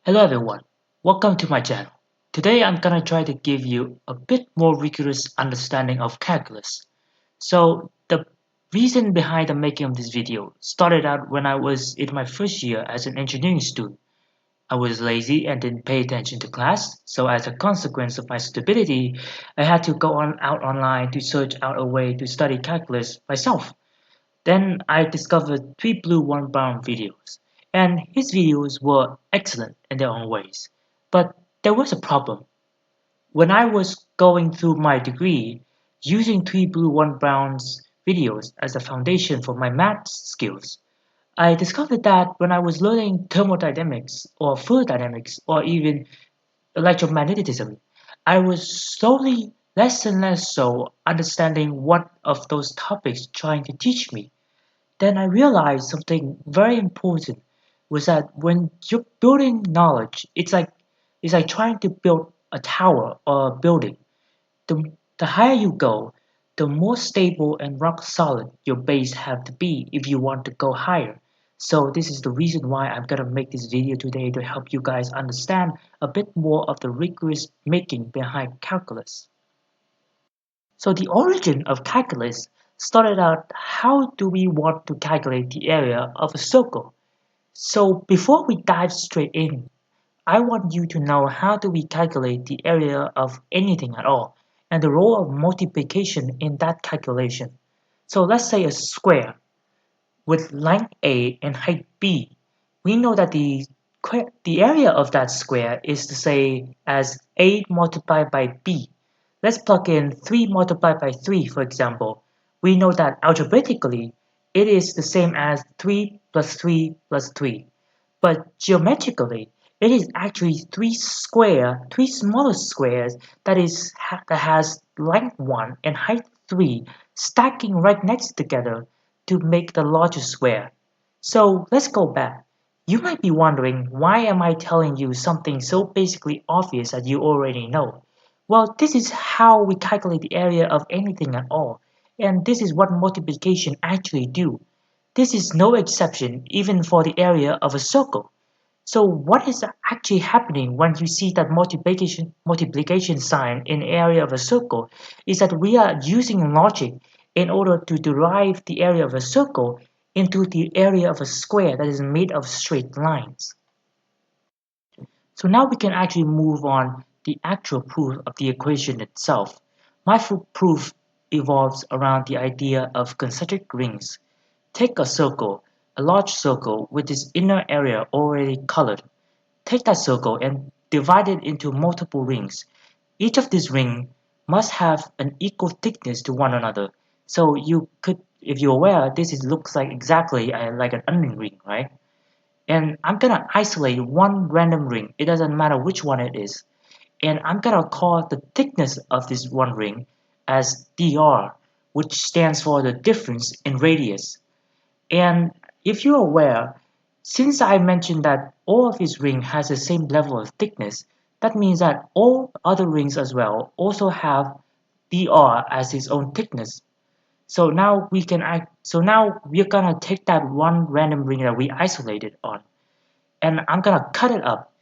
Hello everyone, welcome to my channel. Today I'm gonna try to give you a bit more rigorous understanding of calculus. So the reason behind the making of this video started out when I was in my first year as an engineering student. I was lazy and didn't pay attention to class, so as a consequence of my stupidity, I had to go out online to search out a way to study calculus myself. Then I discovered 3blue1brown videos, and his videos were excellent in their own ways. But there was a problem. When I was going through my degree, using 3blue1brown's videos as a foundation for my math skills, I discovered that when I was learning thermodynamics or fluid dynamics or even electromagnetism, I was slowly less and less so understanding what of those topics trying to teach me. Then I realized something very important was that when you're building knowledge, it's like trying to build a tower or a building. The higher you go, the more stable and rock solid your base have to be if you want to go higher. So this is the reason why I'm gonna make this video today to help you guys understand a bit more of the rigorous making behind calculus. So the origin of calculus started out, how do we want to calculate the area of a circle? So before we dive straight in, I want you to know how do we calculate the area of anything at all and the role of multiplication in that calculation. So let's say a square with length A and height B. We know that the area of that square is the same as A multiplied by B. Let's plug in 3 multiplied by 3 for example. We know that algebraically it is the same as 3 plus 3 plus 3. But geometrically, it is actually three smaller squares that has length 1 and height 3 stacking right next together to make the larger square. So let's go back. You might be wondering, why am I telling you something so basically obvious that you already know? Well, this is how we calculate the area of anything at all, and this is what multiplication actually do. This is no exception even for the area of a circle. So what is actually happening when you see that multiplication sign in area of a circle is that we are using logic in order to derive the area of a circle into the area of a square that is made of straight lines. So now we can actually move on the actual proof of the equation itself. My proof evolves around the idea of concentric rings. Take a circle, a large circle with its inner area already colored. Take that circle and divide it into multiple rings. Each of these rings must have an equal thickness to one another. So you could, if you're aware, looks like exactly like an onion ring, right? And I'm gonna isolate one random ring. It doesn't matter which one it is. And I'm gonna call the thickness of this one ring as dr, which stands for the difference in radius. And if you're aware, since I mentioned that all of his ring has the same level of thickness, that means that all other rings as well also have dr as its own thickness. So now we're gonna take that one random ring that we isolated on, and I'm gonna cut it up,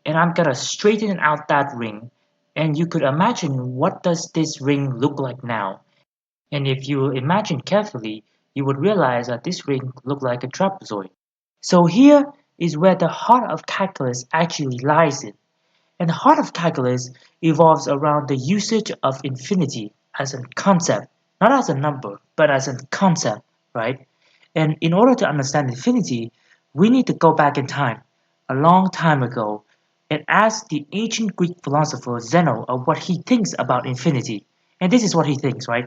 and I'm gonna straighten out that ring, and you could imagine what does this ring look like now. And if you imagine carefully, you would realize that this ring looked like a trapezoid. So here is where the heart of calculus actually lies in. And the heart of calculus evolves around the usage of infinity as a concept, not as a number, but as a concept, right? And in order to understand infinity, we need to go back in time, a long time ago, and ask the ancient Greek philosopher Zeno of what he thinks about infinity. And this is what he thinks, right?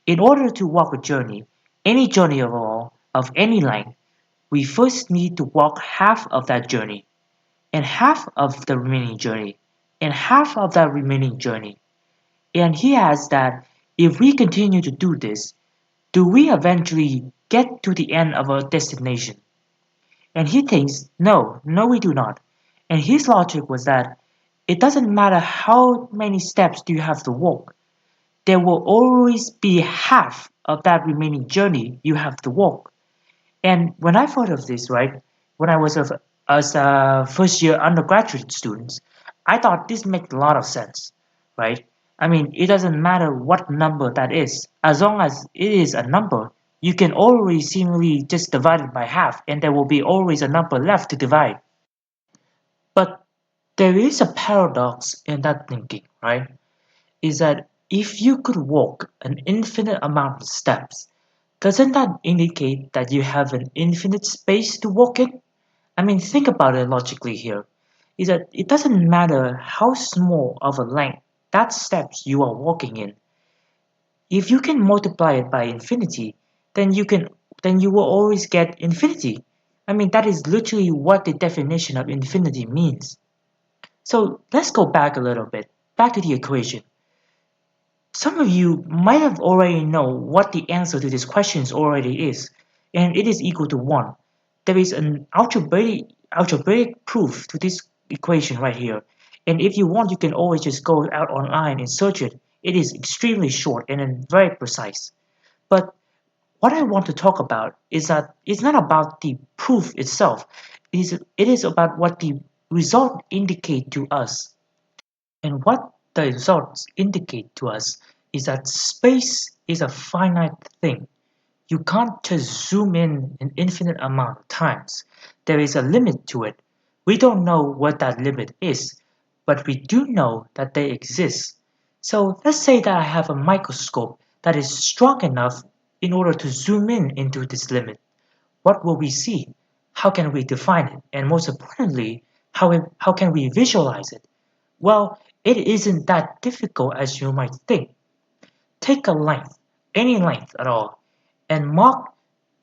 In order to walk a journey, any journey of all, of any length, we first need to walk half of that journey, and half of the remaining journey, and half of that remaining journey. And he adds that if we continue to do this, do we eventually get to the end of our destination? And he thinks, no, no, we do not. And his logic was that it doesn't matter how many steps do you have to walk, there will always be half of that remaining journey you have to walk. And when I thought of this, right, when I was as first year undergraduate students, I thought this made a lot of sense, right? I mean, it doesn't matter what number that is, as long as it is a number, you can always seemingly just divide it by half, and there will be always a number left to divide. But there is a paradox in that thinking, right? Is that if you could walk an infinite amount of steps, doesn't that indicate that you have an infinite space to walk in? I mean, think about it logically here. Is that it doesn't matter how small of a length that steps you are walking in. If you can multiply it by infinity, then you will always get infinity. I mean, that is literally what the definition of infinity means. So let's go back a little bit, back to the equation. Some of you might have already know what the answer to this question already is, and it is equal to 1. There is an algebraic proof to this equation right here, and if you want you can always just go out online and search it. It is extremely short and then very precise. But what I want to talk about is that it's not about the proof itself, it is about what the result indicate to us. And what the results indicate to us is that space is a finite thing. You can't just zoom in an infinite amount of times. There is a limit to it. We don't know what that limit is, but we do know that they exist. So let's say that I have a microscope that is strong enough in order to zoom in into this limit. What will we see? How can we define it? And most importantly, how can we visualize it? Well, it isn't that difficult as you might think. Take a length, any length at all, and mark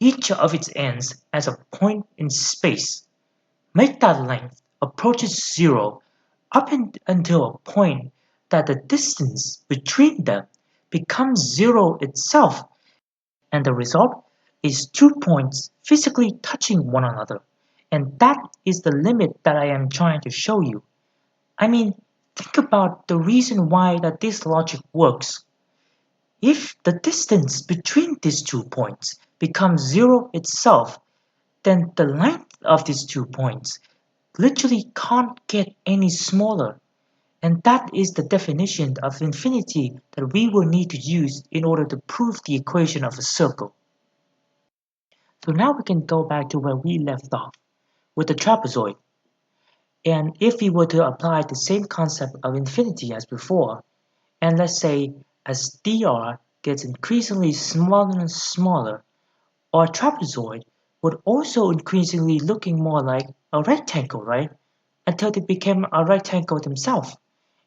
each of its ends as a point in space. Make that length approaches zero until a point that the distance between them becomes zero itself, and the result is 2 points physically touching one another. And that is the limit that I am trying to show you. I mean, think about the reason why that this logic works. If the distance between these 2 points becomes zero itself, then the length of these 2 points literally can't get any smaller. And that is the definition of infinity that we will need to use in order to prove the equation of a circle. So now we can go back to where we left off with the trapezoid. And if we were to apply the same concept of infinity as before, and let's say as dr gets increasingly smaller and smaller, our trapezoid would also increasingly looking more like a rectangle, right? Until it became a rectangle themselves.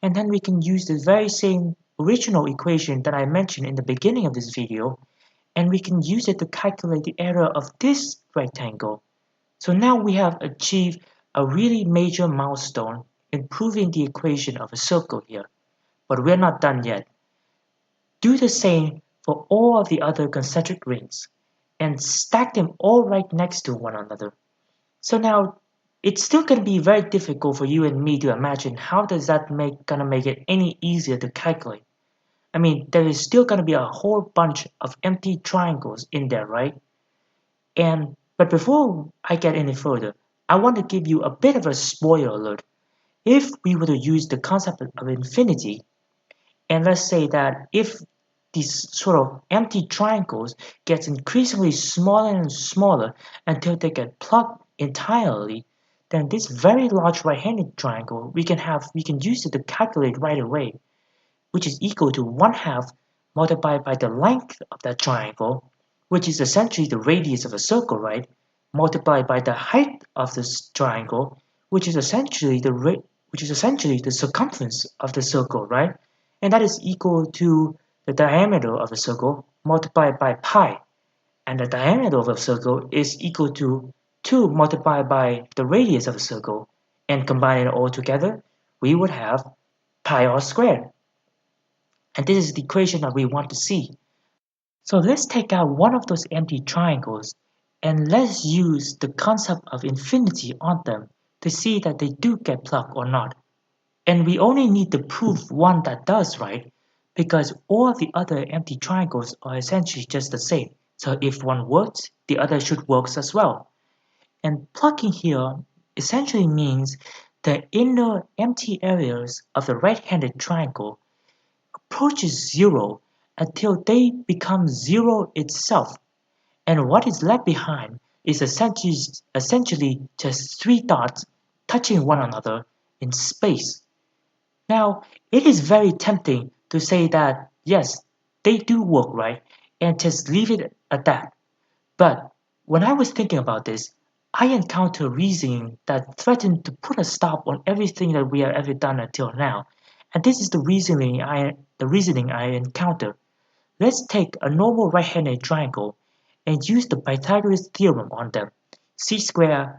And then we can use the very same original equation that I mentioned in the beginning of this video, and we can use it to calculate the area of this rectangle. So now we have achieved a really major milestone in proving the equation of a circle here. But we're not done yet. Do the same for all of the other concentric rings and stack them all right next to one another. So now it's still going to be very difficult for you and me to imagine how does that gonna make it any easier to calculate. I mean, there is still going to be a whole bunch of empty triangles in there, right? But before I get any further, I want to give you a bit of a spoiler alert. If we were to use the concept of infinity, and let's say that if these sort of empty triangles gets increasingly smaller and smaller until they get plugged entirely, then this very large right-handed triangle we can use it to calculate right away, which is equal to 1/2 multiplied by the length of that triangle, which is essentially the radius of a circle, right? Multiplied by the height of this triangle, which is essentially the circumference of the circle, right? And that is equal to the diameter of a circle multiplied by pi. And the diameter of a circle is equal to 2 multiplied by the radius of a circle. And combining it all together, we would have pi r squared. And this is the equation that we want to see. So let's take out one of those empty triangles and let's use the concept of infinity on them to see that they do get plugged or not. And we only need to prove one that does, right? Because all the other empty triangles are essentially just the same. So if one works, the other should work as well. And plugging here essentially means the inner empty areas of the right-handed triangle approaches zero until they become zero itself, and what is left behind is essentially just three dots touching one another in space. Now, it is very tempting to say that yes, they do work right, and just leave it at that. But when I was thinking about this, I encountered reasoning that threatened to put a stop on everything that we have ever done until now. And this is the reasoning I encountered. Let's take a normal right-handed triangle and use the Pythagoras theorem on them. C squared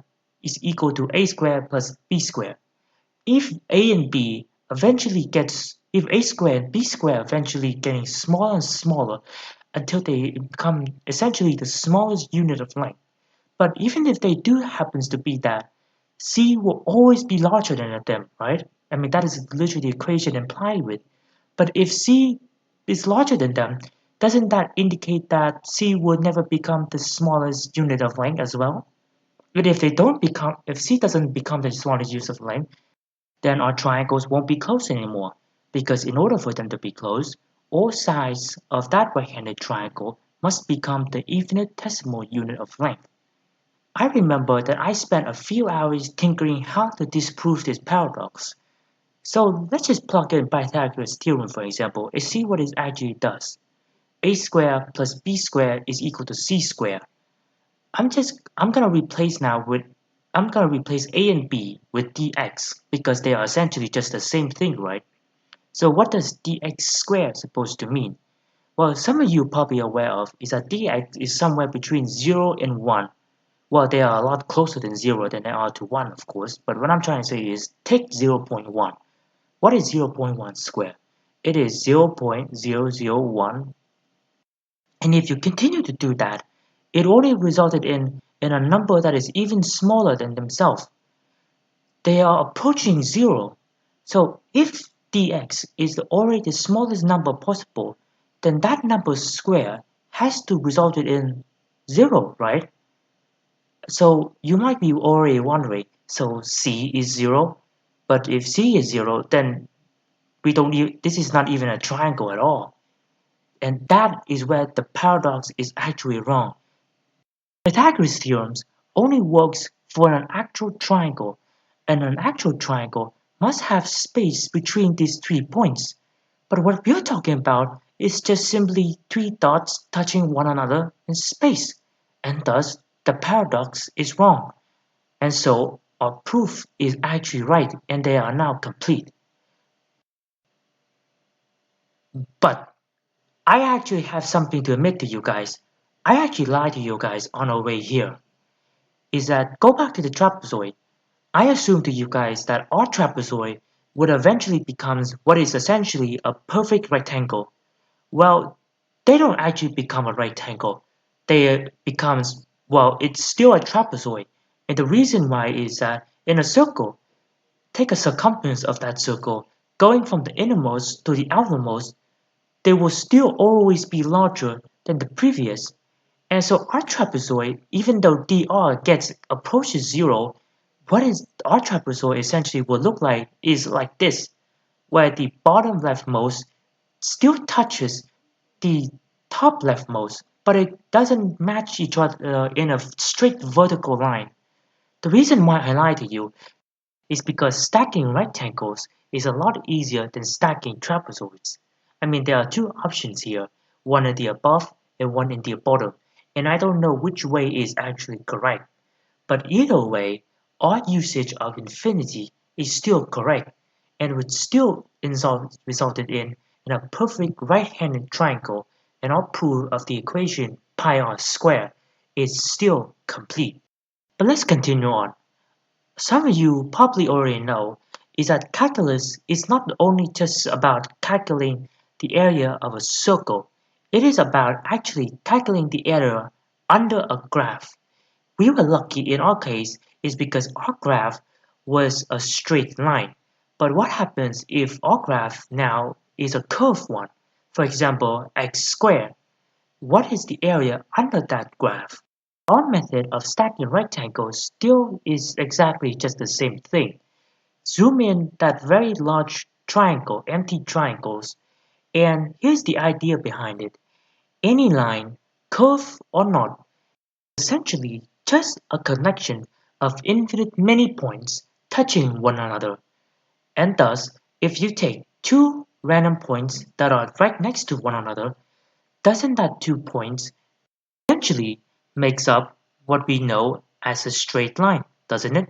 is equal to a squared plus b squared. If a and b if a squared and b squared eventually getting smaller and smaller until they become essentially the smallest unit of length. But even if they do happens to be that, c will always be larger than them, right? I mean, that is literally the equation implied with. But if c is larger than them, doesn't that indicate that c would never become the smallest unit of length as well? But if c doesn't become the smallest unit of length, then our triangles won't be close anymore, because in order for them to be close, all sides of that right-handed triangle must become the infinitesimal unit of length. I remember that I spent a few hours tinkering how to disprove this paradox. So let's just plug in Pythagoras' theorem for example and see what it actually does. A squared plus b squared is equal to c squared. I'm gonna replace now with I'm gonna replace a and b with dx because they are essentially just the same thing, right? So what does dx squared supposed to mean? Well, some of you are probably aware of is that dx is somewhere between 0 and 1. Well, they are a lot closer than 0 than they are to 1, of course, but what I'm trying to say is take 0.1. What is 0.1 squared? It is 0.001, and if you continue to do that, it only resulted in a number that is even smaller than themselves. They are approaching zero. So if dx is already the smallest number possible, then that number square has to result in zero, right? So you might be already wondering, so c is zero, but if c is zero, then this is not even a triangle at all. And that is where the paradox is actually wrong. Pythagoras' theorem only works for an actual triangle, and an actual triangle must have space between these 3 points. But what we're talking about is just simply three dots touching one another in space, and thus the paradox is wrong. And so our proof is actually right, and they are now complete. But I actually have something to admit to you guys. I actually lied to you guys on our way here. Is that go back to the trapezoid. I assumed to you guys that our trapezoid would eventually become what is essentially a perfect rectangle. Well, they don't actually become a rectangle. They becomes, well, it's still a trapezoid. And the reason why is that in a circle, take a circumference of that circle, going from the innermost to the outermost, they will still always be larger than the previous. And so our trapezoid, even though dr approaches zero, what is our trapezoid essentially will look like is like this, where the bottom leftmost still touches the top leftmost, but it doesn't match each other in a straight vertical line. The reason why I lied to you is because stacking rectangles is a lot easier than stacking trapezoids. I mean, there are two options here, one in the above and one in the bottom, and I don't know which way is actually correct. But either way, our usage of infinity is still correct and would still resulted in a perfect right-handed triangle, and our proof of the equation pi r squared is still complete. But let's continue on. Some of you probably already know is that calculus is not only just about calculating the area of a circle, it is about actually calculating the area under a graph. We were lucky in our case is because our graph was a straight line. But what happens if our graph now is a curved one? For example, x squared. What is the area under that graph? Our method of stacking rectangles still is exactly just the same thing. Zoom in that very large triangle, empty triangles, and here's the idea behind it. Any line, curve or not, is essentially just a connection of infinite many points touching one another. And thus, if you take two random points that are right next to one another, doesn't that 2 points essentially makes up what we know as a straight line, doesn't it?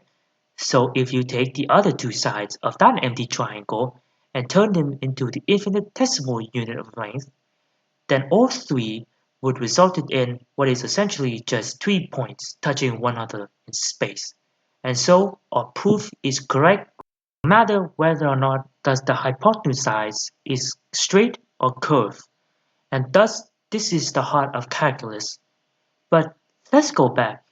So if you take the other two sides of that empty triangle and turn them into the infinitesimal unit of length, then all three would result in what is essentially just 3 points touching one another in space. And so our proof is correct no matter whether or not does the hypotenuse is straight or curved. And thus this is the heart of calculus. But let's go back.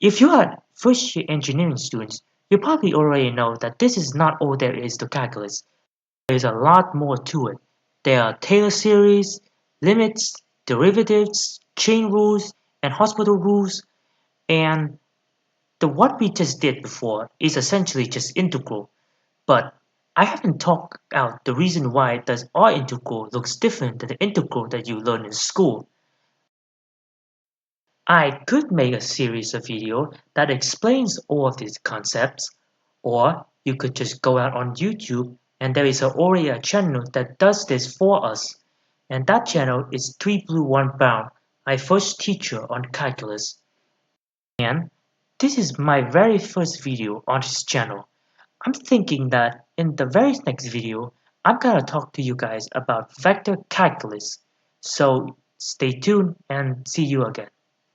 If you are first year engineering students, you probably already know that this is not all there is to calculus. There is a lot more to it. There are Taylor series, limits, derivatives, chain rules, and hospital rules, and the what we just did before is essentially just integral. But I haven't talked out the reason why does our integral looks different than the integral that you learn in school. I could make a series of video that explains all of these concepts, or you could just go out on YouTube and there is already a channel that does this for us. And that channel is 3blue1brown, my first teacher on calculus. And this is my very first video on his channel. I'm thinking that in the very next video, I'm gonna talk to you guys about vector calculus. So stay tuned and see you again.